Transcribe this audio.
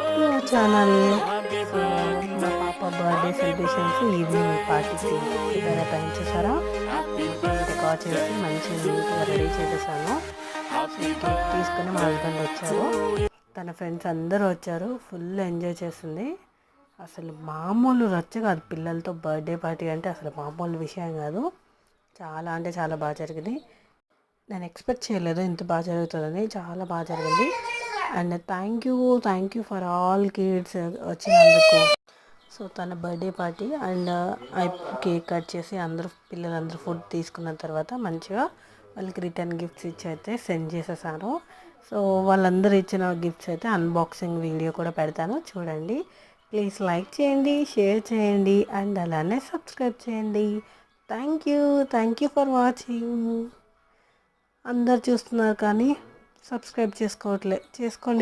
Back to our channel. So మా పాప birthday celebrations evening పార్టీకి ప్రిపేర్ అయిపోయింది. చూసారా, డెకార్ చేసి మంచిగా నీట్గా రెడీ చేసేసాను. కేక్ తీసుకుని మా హస్బెండ్ వచ్చారు, తన ఫ్రెండ్స్ అందరూ వచ్చారు. ఫుల్ ఎంజాయ్ చేసింది. అసలు మామూలు రచ్చ కాదు, పిల్లలతో బర్త్డే పార్టీ అంటే అసలు మామూలు విషయం కాదు. చాలా అంటే చాలా బాగా జరిగింది. నేను ఎక్స్పెక్ట్ చేయలేదు ఇంత బాగా జరుగుతుందని. చాలా బాగా జరిగింది. And thank you for all kids వచ్చినందుకు. సో తన birthday party and cake cut చేసి పిల్లలందరూ ఫుడ్ తీసుకున్న తర్వాత మంచిగా వాళ్ళకి రిటర్న్ గిఫ్ట్స్ ఇచ్చి అయితే సెండ్ చేసేసాను. సో వాళ్ళందరూ ఇచ్చిన గిఫ్ట్స్ అయితే అన్బాక్సింగ్ వీడియో కూడా పెడతాను, చూడండి. ప్లీజ్ లైక్ చేయండి, షేర్ చేయండి అండ్ అలానే సబ్స్క్రైబ్ చేయండి. Thank you for watching. అందరు చూస్తున్నారు కానీ సబ్స్క్రైబ్ చేసుకోండి.